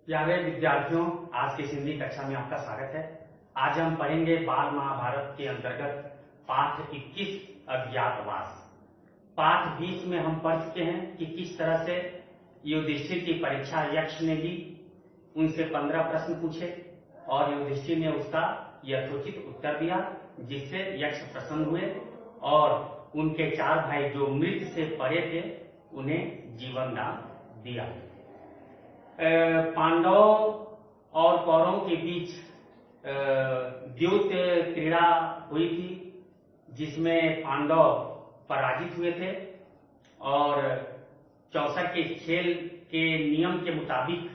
प्यारे विद्यार्थियों, आज की हिंदी कक्षा में आपका स्वागत है। आज हम पढ़ेंगे बाल महाभारत के अंतर्गत पाठ 21 अज्ञातवास। पाठ 20 में हम पढ़ चुके हैं कि किस तरह से युधिष्ठिर की परीक्षा यक्ष ने ली। उनसे 15 प्रश्न पूछे और युधिष्ठिर ने उसका यथोचित उत्तर दिया, जिससे यक्ष प्रसन्न हुए और उनके 4 भाई जो मृत से परे थे उन्हें जीवन दान दिया। पांडव और कौरवों के बीच द्यूत क्रीड़ा हुई थी, जिसमें पांडव पराजित हुए थे और 64 के खेल के नियम के मुताबिक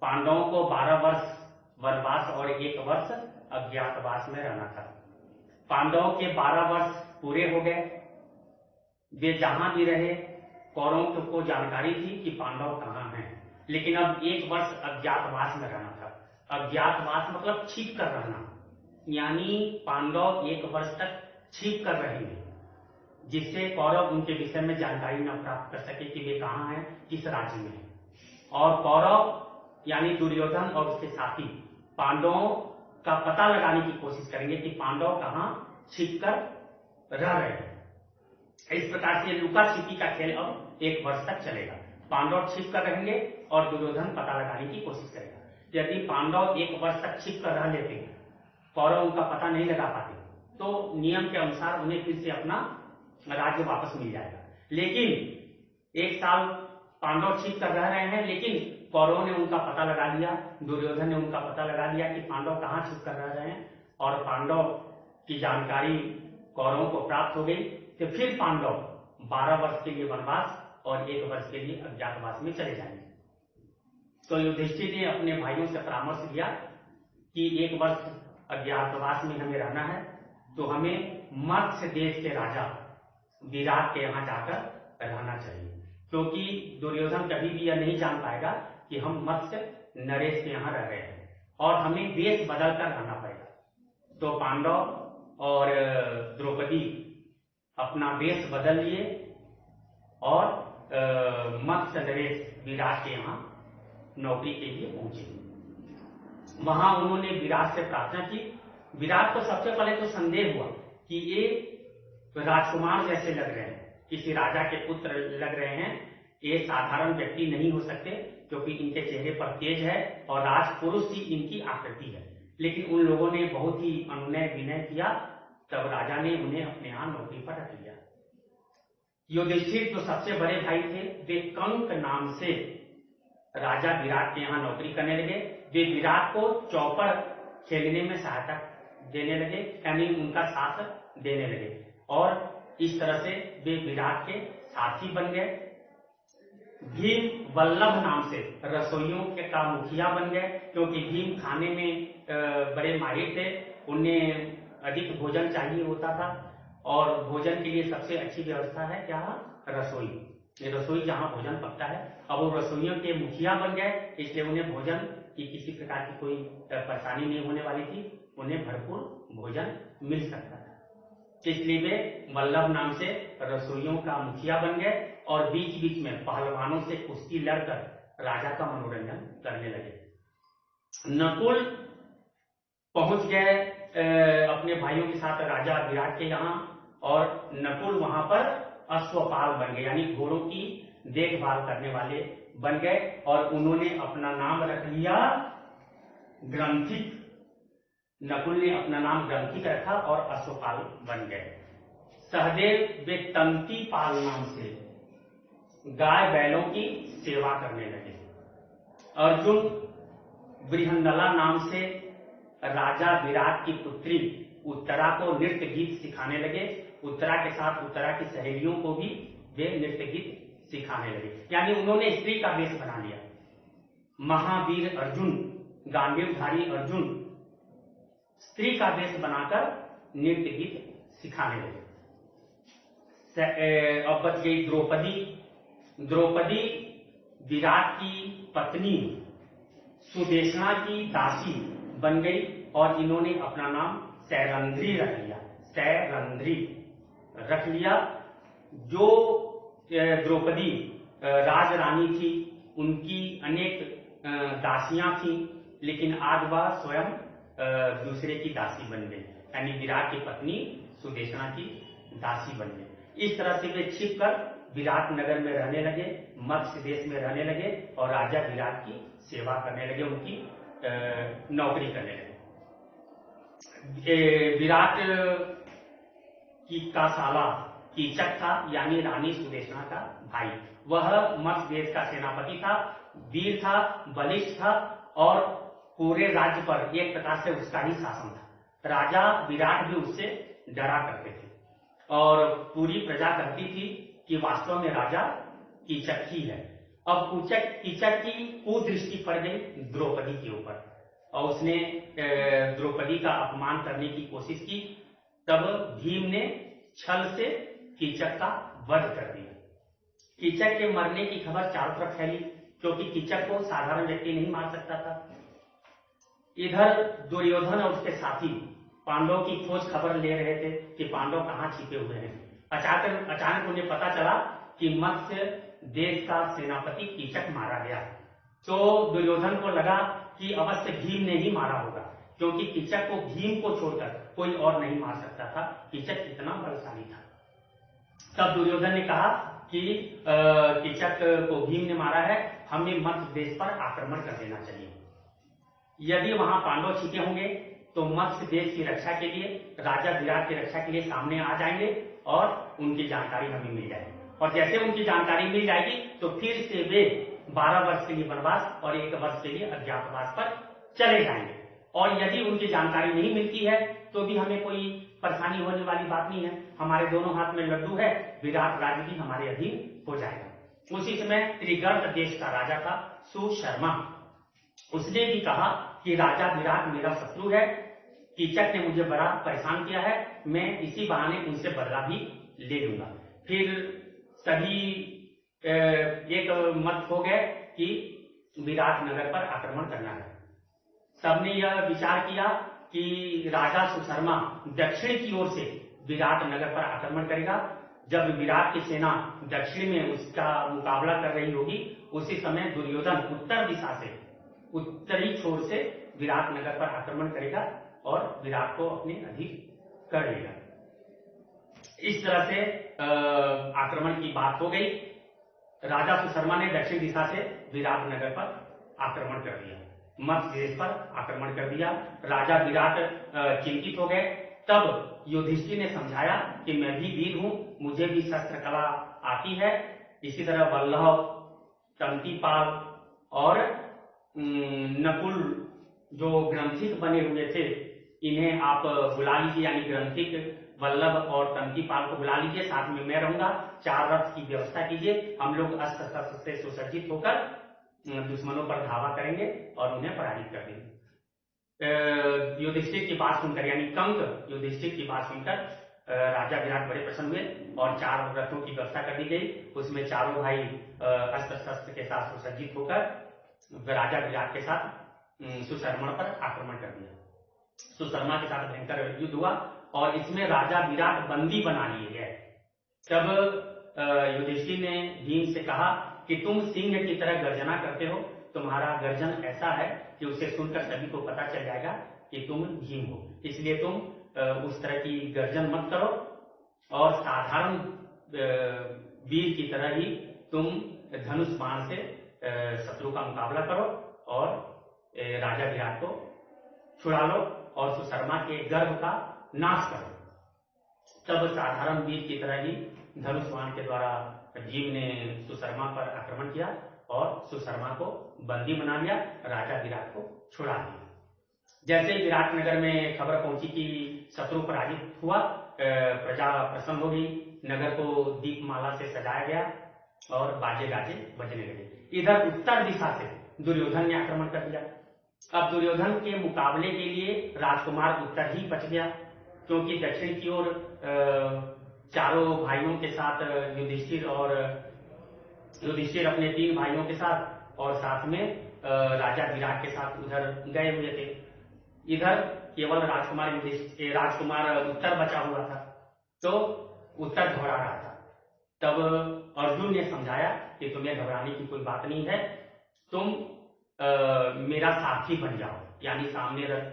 पांडवों को 12 वर्ष वनवास और 1 वर्ष अज्ञातवास में रहना था। पांडवों के 12 वर्ष पूरे हो गए। वे जहां भी रहे, कौरवों को जानकारी थी कि पांडव कहां हैं, लेकिन अब 1 वर्ष अज्ञातवास में रहना था। अज्ञातवास मतलब छिप कर रहना, यानी पांडव 1 वर्ष तक छिप कर रहेंगे, जिससे कौरव उनके विषय में जानकारी न प्राप्त कर सके कि वे कहां हैं, किस राज्य में हैं। और कौरव यानी दुर्योधन और उसके साथी पांडवों का पता लगाने की कोशिश करेंगे कि पांडव कहां छिप कर रह रहे हैं। इस प्रकार से लुका छिपी का खेल अब 1 वर्ष तक चलेगा। पांडव छिप कर रहेंगे और दुर्योधन पता लगाने की कोशिश करेगा। यदि पांडव 1 वर्ष तक छिप कर रह लेते हैं, कौरव उनका पता नहीं लगा पाते, तो नियम के अनुसार उन्हें फिर से अपना राज्य वापस मिल जाएगा। लेकिन 1 साल पांडव छिप कर रह रहे हैं, लेकिन कौरवों ने उनका पता लगा लिया, दुर्योधन ने उनका पता लगा लिया कि पांडव कहां छिप कर रह रहे हैं, और पांडव की जानकारी कौरवों को प्राप्त हो गई। तो फिर पांडव 12 वर्ष के लिए वनवास और 1 वर्ष के लिए अज्ञातवास में चले जाएंगे। तो युधिष्ठिर ने अपने भाइयों से परामर्श दिया कि 1 वर्ष अज्ञातवास में हमें रहना है, तो हमें मत्स्य देश के राजा विराट के यहाँ जाकर रहना चाहिए, क्योंकि दुर्योधन कभी भी यह नहीं जान पाएगा कि हम मत्स्य नरेश के यहाँ रह रहे हैं और हमें वेश बदल कर रहना पड़ेगा। तो पांडव और द्रौपदी अपना वेश बदल लिए और मत्स्य नरेश विराट के यहाँ नौकरी के लिए पहुंचे। वहां उन्होंने विराट से प्रार्थना की। विराट को सबसे पहले तो संदेह हुआ कि ये राजकुमार जैसे लग रहे हैं, किसी राजा के पुत्र लग रहे हैं, ये साधारण व्यक्ति नहीं हो सकते, क्योंकि इनके चेहरे पर तेज है और राजपुरुष ही इनकी आकृति है। लेकिन उन लोगों ने बहुत ही अनुनय विनय किया, तब राजा ने उन्हें अपने यहां नौकरी पर रख लिया। युधिष्ठिर जो सबसे बड़े भाई थे, वे कंक नाम से राजा विराट के यहाँ नौकरी करने लगे। वे विराट को चौपड़ खेलने में सहायता देने लगे, यानी उनका साथ देने लगे, और इस तरह से वे विराट के साथी बन गए। भीम वल्लभ नाम से रसोइयों के का मुखिया बन गए, क्योंकि भीम खाने में बड़े माहिर थे। उन्हें अधिक भोजन चाहिए होता था, और भोजन के लिए सबसे अच्छी व्यवस्था है क्या? रसोई। रसोई जहां भोजन पकता है। अब वो रसोइयों के मुखिया बन गए, इसलिए उन्हें भोजन की किसी प्रकार की कोई परेशानी नहीं होने वाली थी, उन्हें भरपूर भोजन मिल सकता था। इसलिए वे वल्लभ नाम से रसोइयों का मुखिया बन गए और बीच बीच में पहलवानों से कुश्ती लड़कर राजा का मनोरंजन करने लगे। नकुल पहुंच गए अपने भाइयों के साथ राजा विराट के यहाँ, और नकुल वहां पर अश्वपाल बन गए, यानी घोड़ों की देखभाल करने वाले बन गए, और उन्होंने अपना नाम रख लिया ग्रंथिक। नकुल ने अपना नाम ग्रंथिक रखा और अश्वपाल बन गए। सहदेव वे तंतीपाल नाम से गाय बैलों की सेवा करने लगे। अर्जुन बृहन्नला नाम से राजा विराट की पुत्री उत्तरा को नृत्य गीत सिखाने लगे। उत्तरा के साथ उत्तरा की सहेलियों को भी वे नृत्य गीत सिखाने लगे, यानी उन्होंने स्त्री का वेश बना लिया। महावीर अर्जुन, गांडीवधारी अर्जुन स्त्री का वेश बनाकर नृत्य गीत सिखाने लगे। अब बच गई द्रौपदी। द्रौपदी विराट की पत्नी सुदेशना की दासी बन गई, और इन्होंने अपना नाम सैरंध्री रख लिया। सैरंध्री रख लिया। जो द्रौपदी राजरानी थी, उनकी अनेक दासियां थी, लेकिन आज वह स्वयं दूसरे की दासी बन गई, यानी विराट की पत्नी सुदेशना की दासी बन गई। इस तरह से वे छिप कर विराट नगर में रहने लगे, मत्स्य देश में रहने लगे और राजा विराट की सेवा करने लगे, उनकी नौकरी करने लगे। विराट का साला कीचक था, यानी रानी सुदेशना का भाई। वह मत्स्य देश का सेनापति था, वीर था, बलिष्ठ था और पूरे राज्य पर एक प्रकार से उसका ही शासन था। राजा विराट भी उससे डरा करते थे और पूरी प्रजा कहती थी कि वास्तव में राजा कीचक ही है। अब कीचक की कुदृष्टि पड़ गई द्रौपदी के ऊपर और उसने द्रौपदी का अपमान करने की कोशिश की। तब भीम ने छल से कीचक का वध कर दिया। कीचक के मरने की खबर चारों तरफ फैली, क्योंकि कीचक को साधारण व्यक्ति नहीं मार सकता था। इधर दुर्योधन और उसके साथी पांडवों की खोज खबर ले रहे थे कि पांडव कहां छिपे हुए हैं। अचानक उन्हें पता चला कि मत्स्य देश का सेनापति कीचक मारा गया। तो दुर्योधन को लगा कि अवश्य भीम ने ही मारा होगा, क्योंकि कीचक को भीम को छोड़कर कोई और नहीं मार सकता था। कीचक कितना बलशाली था। तब दुर्योधन ने कहा कि कीचक को भीम ने मारा है, हमें मत्स्य देश पर आक्रमण कर देना चाहिए। यदि वहां पांडव छिपे होंगे तो मत्स्य देश की रक्षा के लिए, राजा विराट की रक्षा के लिए सामने आ जाएंगे और उनकी जानकारी हमें मिल जाएगी। और जैसे उनकी जानकारी मिल जाएगी तो फिर से वे 12 वर्ष के लिए वनवास और 1 वर्ष के लिए अज्ञातवास पर चले जाएंगे। और यदि उनकी जानकारी नहीं मिलती है तो भी हमें कोई परेशानी होने वाली बात नहीं है। हमारे दोनों हाथ में लड्डू है, विराट राज्य भी हमारे अधीन हो जाएगा। उसी समय त्रिगर्त देश का राजा था सुशर्मा। उसने भी कहा कि राजा विराट मेरा शत्रु है, कीचक ने मुझे बड़ा परेशान किया है, मैं इसी बहाने उनसे बदला भी ले लूंगा। फिर सभी एक मत हो गए कि विराट नगर पर आक्रमण करना है। सबने यह विचार किया कि राजा सुशर्मा दक्षिण की ओर से विराट नगर पर आक्रमण करेगा। जब विराट की सेना दक्षिण में उसका मुकाबला कर रही होगी, उसी समय दुर्योधन उत्तर दिशा से, उत्तरी छोर से विराट नगर पर आक्रमण करेगा और विराट को अपने अधीन कर लेगा। इस तरह से आक्रमण की बात हो गई। राजा सुशर्मा ने दक्षिण दिशा से विराट नगर पर आक्रमण कर दिया, मत्स्य देश पर आक्रमण कर दिया। राजा विराट चिंतित हो गए। तब युधिष्ठिर ने समझाया कि मैं भी वीर हूं, मुझे भी शस्त्र कला आती है। इसी तरह वल्लभ, तंतीपाल और नकुल जो ग्रंथिक बने हुए थे, इन्हें आप बुला लीजिए, यानी ग्रंथिक वल्लभ और तंतीपाल को बुला लीजिए, साथ में मैं रहूंगा। 4 रथ की व्यवस्था कीजिए, हम लोग अस्त्र शस्त्र से सुसज्जित होकर दुश्मनों पर धावा करेंगे और उन्हें पराजित कर देंगे। युधिष्ठिर की बात सुनकर, यानी कंक युधिष्ठिर की बात सुनकर राजा विराट बड़े प्रसन्न हुए और 4 रथों की व्यवस्था कर दी गई। उसमें चारों भाई अस्त्र शस्त्र के साथ सुसज्जित होकर राजा विराट के साथ सुशर्मा पर आक्रमण कर दिया। सुशर्मा के साथ भयंकर युद्ध हुआ और इसमें राजा विराट बंदी बना लिए गए। तब युधिष्ठिर ने भीम से कहा कि तुम सिंह की तरह गर्जना करते हो, तुम्हारा गर्जन ऐसा है कि उसे सुनकर सभी को पता चल जाएगा कि तुम भीम हो, इसलिए तुम उस तरह की गर्जन मत करो और साधारण वीर की तरह ही तुम धनुष बाण से शत्रु का मुकाबला करो और राजा विराट को छुड़ा लो और सुशर्मा के गर्भ का नाश करो। तब साधारण वीर की तरह ही धनुष बाण के द्वारा भीम ने सुशर्मा पर आक्रमण किया और सुशर्मा को बंदी बना लिया, राजा विराट को छुड़ा दिया। जैसे ही विराट नगर में खबर पहुंची कि शत्रु पराजित हुआ, प्रजा प्रसन्न हो गई, नगर को दीपमाला से सजाया गया और बाजे गाजे बजने लगे। इधर उत्तर दिशा से दुर्योधन ने आक्रमण कर दिया। अब दुर्योधन के मुकाबले के लिए राजकुमार उत्तर ही बच गया, क्योंकि दक्षिण की ओर चारों भाइयों के साथ युधिष्ठिर अपने 3 भाइयों के साथ और साथ में राजा विराट के साथ उधर गए हुए थे। इधर केवल राजकुमार उत्तर बचा हुआ था, तो उत्तर घबरा रहा था। तब अर्जुन ने समझाया कि तुम्हें घबराने की कोई बात नहीं है, तुम मेरा साथी बन जाओ, यानी सामने रथ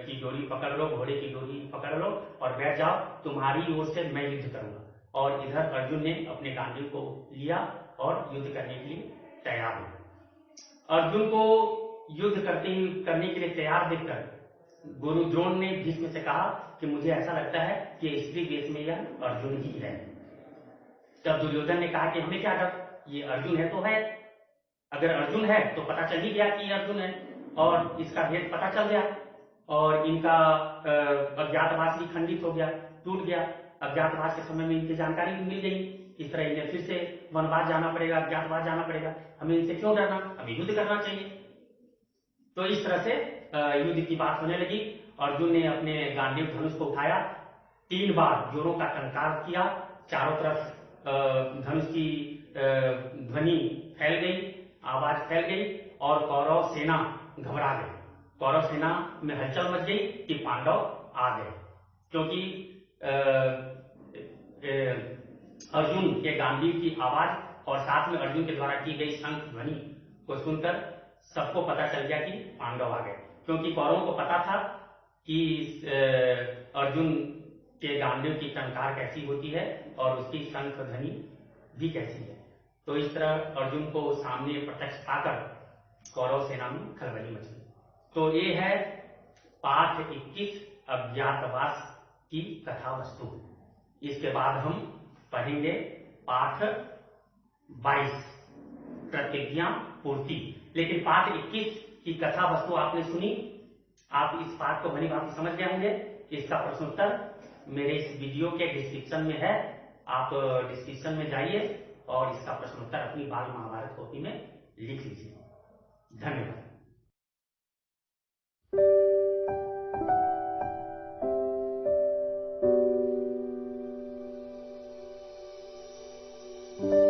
की डोरी पकड़ लो, घोड़े की डोरी पकड़ लो और बैठ जाओ, तुम्हारी ओर से मैं युद्ध करूंगा। और इधर अर्जुन ने अपने गांडीव को लिया और युद्ध करने के लिए तैयार हुआ। अर्जुन को युद्ध करने के लिए तैयार देखकर गुरु द्रोण ने भीष्म से कहा कि मुझे ऐसा लगता है कि स्त्री वेश में यह अर्जुन ही है। तब दुर्योधन ने कहा कि हमें क्या डर, ये अर्जुन है तो है, अगर अर्जुन है तो पता चल ही गया कि ये अर्जुन है और इसका भेद पता चल गया और इनका अज्ञातवास भी खंडित हो गया, टूट गया। अज्ञातवास के समय में इनकी जानकारी भी मिल गई, इस तरह इन्हें फिर से वनवास जाना पड़ेगा, अज्ञातवास जाना पड़ेगा, हमें इनसे क्यों डरना, हमें युद्ध करना चाहिए। तो इस तरह से युद्ध की बात होने लगी। अर्जुन ने अपने गांडीव धनुष को उठाया, 3 बार जोरों का टंकार किया, चारों तरफ धनुष की ध्वनि फैल गई, आवाज फैल गई और कौरव सेना घबरा गई। कौरव सेना में हलचल मच गई कि पांडव आ गए, क्योंकि अर्जुन के गांडीव की आवाज और साथ में अर्जुन के द्वारा की गई शंख ध्वनि को सुनकर सबको पता चल गया कि पांडव आ गए। क्योंकि कौरवों को पता था कि अर्जुन के गांडीव की टंकार कैसी होती है और उसकी शंख ध्वनि भी कैसी है। तो इस तरह अर्जुन को सामने प्रत्यक्ष पाकर कौरव सेना में खलबली मच गई। तो ये है पाठ 21 अज्ञातवास की कथा वस्तु। इसके बाद हम पढ़ेंगे पाठ 22 प्रतिज्ञा पूर्ति। लेकिन पाठ 21 की कथा वस्तु आपने सुनी, आप इस पाठ को भली भांति समझ गए होंगे। इसका प्रश्नोत्तर मेरे इस वीडियो के डिस्क्रिप्शन में है, आप डिस्क्रिप्शन में जाइए और इसका प्रश्नोत्तर अपनी बाल महाभारत कॉपी में लिख लीजिए। धन्यवाद। you